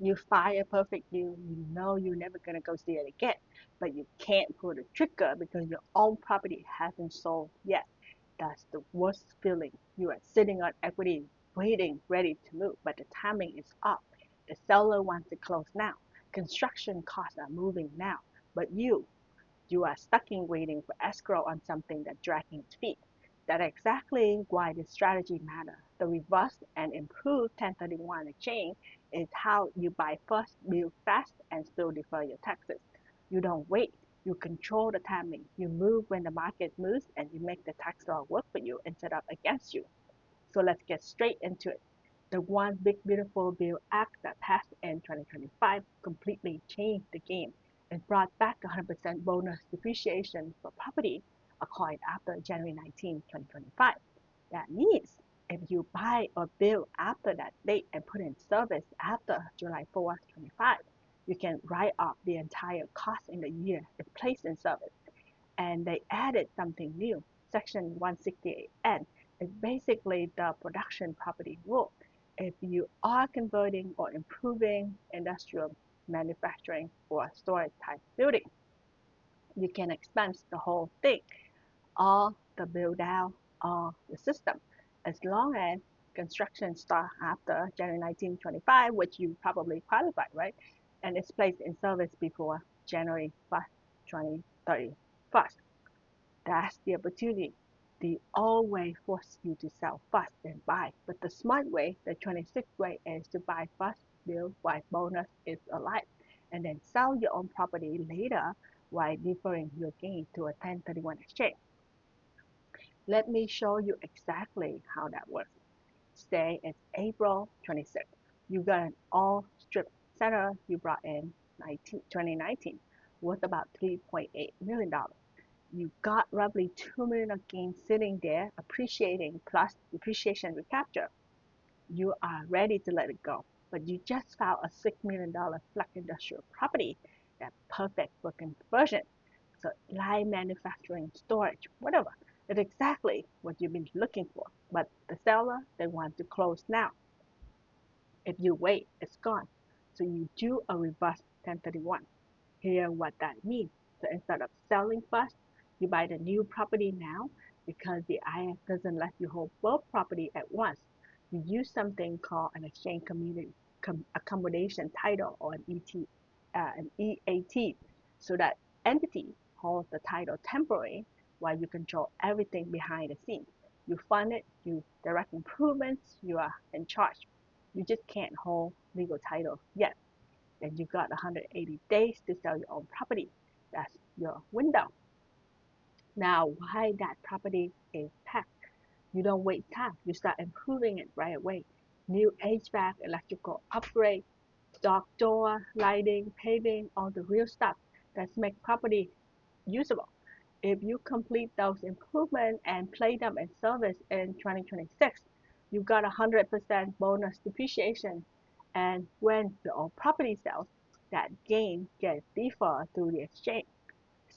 You find a perfect deal, you know you're never gonna go see it again, but you can't pull the trigger because your own property hasn't sold yet. That's the worst feeling. You are sitting on equity, waiting, ready to move, but the timing is off. The seller wants to close now. Construction costs are moving now, but you are stuck in waiting for escrow on something that's dragging its feet. That's exactly why this strategy matters. The reverse and improved 1031 exchange is how you buy first, build fast, and still defer your taxes. You don't wait. You control the timing. You move when the market moves, and you make the tax law work for you instead of against you. So let's get straight into it. The One Big Beautiful Bill Act that passed in 2025 completely changed the game and brought back 100% bonus depreciation for property acquired after January 19, 2025. That means if you buy or build after that date and put in service after July 4th, 25, you can write off the entire cost in the year it placed in service. And they added something new. Section 168N is basically the production property rule. If you are converting or improving industrial, manufacturing, or storage type building, you can expense the whole thing, all the build out, all the system, as long as construction starts after January 1925, which you probably qualify, right? And it's placed in service before January 1st, 2031. That's the opportunity. The old way forces you to sell fast and buy, but the smart way, the 26th way, is to buy fast, build while bonus is alive, and then sell your own property later while deferring your gain to a 1031 exchange. Let me show you exactly how that works. Say it's April 26th. You got an all strip center you brought in 2019 worth about $3.8 million. You got roughly 2 million of gains sitting there appreciating plus depreciation recapture. You are ready to let it go, but you just found a $6 million flex industrial property that's perfect for conversion. So light manufacturing, storage, whatever. It's exactly what you've been looking for. But the seller, they want to close now. If you wait, it's gone. So you do a reverse 1031. Here what that means. So instead of selling first, you buy the new property now because the IF doesn't let you hold both property at once. You use something called an exchange community accommodation title or an EAT, so that entity holds the title temporary while you control everything behind the scenes. You fund it, you direct improvements, you are in charge. You just can't hold legal title yet. Then you got 180 days to sell your own property. That's your window. Now, why that property is packed? You don't wait time. You start improving it right away. New HVAC, electrical upgrade, dark door, lighting, paving, all the real stuff that make property usable. If you complete those improvements and play them in service in 2026, you got 100% bonus depreciation. And when the old property sells, that gain gets deferred through the exchange.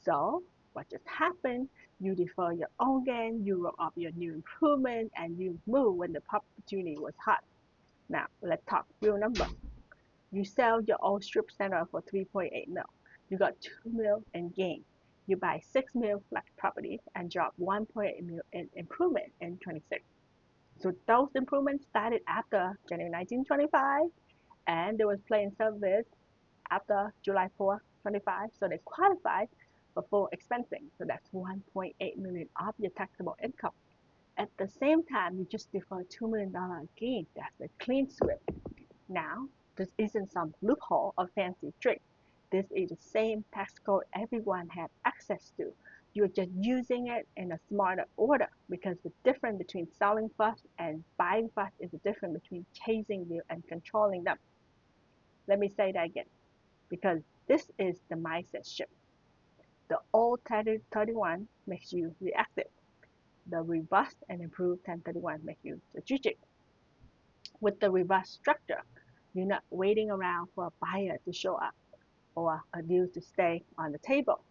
So what just happened? You defer your own gain, you roll up your new improvement, and you move when the opportunity was hot. Now let's talk real numbers. You sell your old strip center for 3.8 mil. You got 2 mil in gain. You buy 6 mil flex property and drop 1.8 mil in improvement in 26. So those improvements started after January 1925 and they was playing service after July 4th, 25. So they qualified for full expensing. So that's 1.8 million of your taxable income. At the same time, you just defer $2 million gain. That's a clean sweep. Now, this isn't some loophole or fancy trick. This is the same tax code everyone has access to. You're just using it in a smarter order because the difference between selling first and buying first is the difference between chasing you and controlling them. Let me say that again because this is the mindset shift. The old 1031 makes you reactive. The reverse and improved 1031 make you strategic. With the reverse structure, you're not waiting around for a buyer to show up or a deal to stay on the table.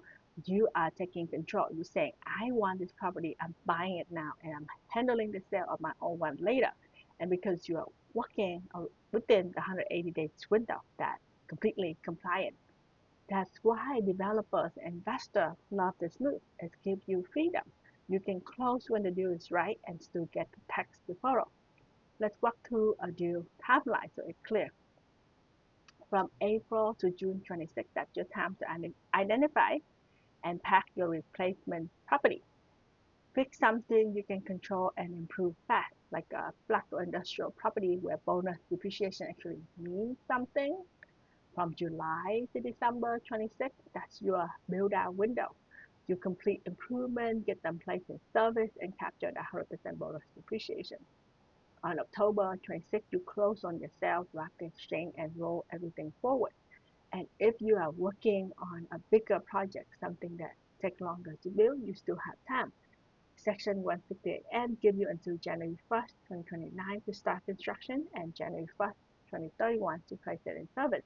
You are taking control. You're saying, I want this property, I'm buying it now, and I'm handling the sale of my own one later. And because you're working within the 180 days window that's completely compliant. That's why developers and investors love this move. It gives you freedom. You can close when the deal is right and still get the tax deferral. Let's walk through a deal timeline so it's clear. From April to June 26, that's your time to identify and pack your replacement property. Pick something you can control and improve fast, like a flat or industrial property where bonus depreciation actually means something. From July to December 26, that's your build out window. You complete improvement, get them placed in service, and capture the 100% bonus depreciation. On October 26, you close on your sale, wrap the exchange, and roll everything forward. And if you are working on a bigger project, something that takes longer to build, you still have time. Section 168N gives you until January 1st, 2029 to start construction and January 1st, 2031 to place it in service.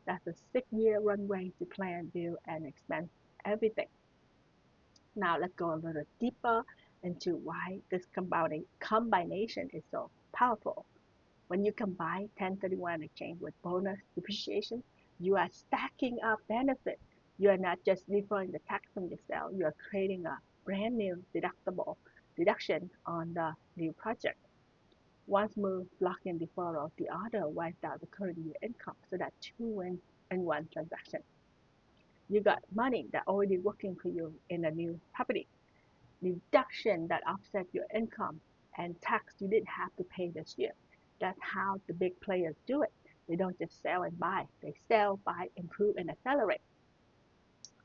That's a 6-year runway to plan, build, and expand everything. Now let's go a little deeper into why this combination is so powerful. When you combine 1031 exchange with bonus depreciation, you are stacking up benefits. You are not just deferring the tax from your sale, you are creating a brand new deductible deduction on the new project. One move lock in deferral, the other wipes out the current year income. So that two wins in one transaction. You got money that already working for you in a new property. Deduction that offset your income and tax you didn't have to pay this year. That's how the big players do it. They don't just sell and buy. They sell, buy, improve, and accelerate.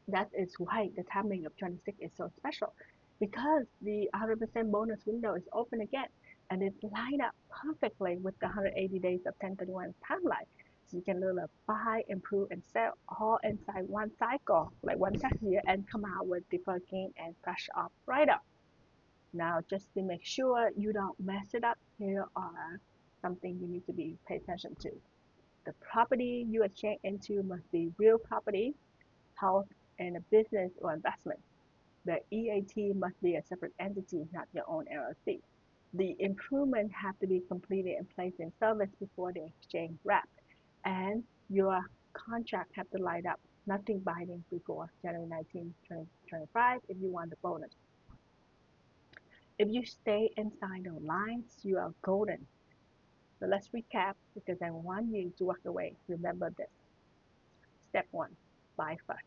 That is why the timing of 26 is so special because the 100% bonus window is open again and it's lined up perfectly with the 180 days of 1031 timeline. So you can literally buy, improve, and sell all inside one cycle, like one tax year, and come out with deferred gain and fresh off write up. Now, just to make sure you don't mess it up, here are something you need to be pay attention to. The property you exchange into must be real property, house, and a business or investment. The EAT must be a separate entity, not your own LLC. The improvement have to be completed and placed in service before the exchange wrap, and your contract have to light up. Nothing binding before January 19, 2025 if you want the bonus. If you stay inside those lines, you are golden. So let's recap because I want you to walk away. Remember this. Step 1, buy first.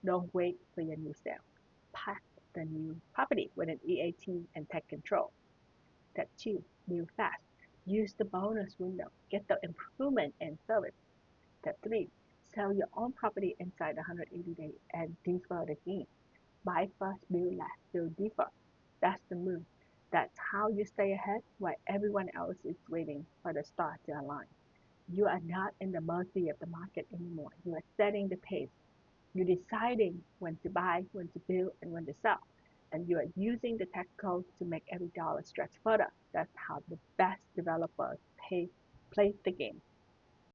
Don't wait for your new sale. Pack the new property with an EAT and take control. Step 2, build fast. Use the bonus window. Get the improvement and service. Step 3, sell your own property inside 180 days and defer the gain. Buy first, build last, build defer. That's the move. That's how you stay ahead while everyone else is waiting for the stars to align. You are not in the mercy of the market anymore. You are setting the pace. You're deciding when to buy, when to build, and when to sell. And you are using the tech code to make every dollar stretch further. That's how the best developers play the game.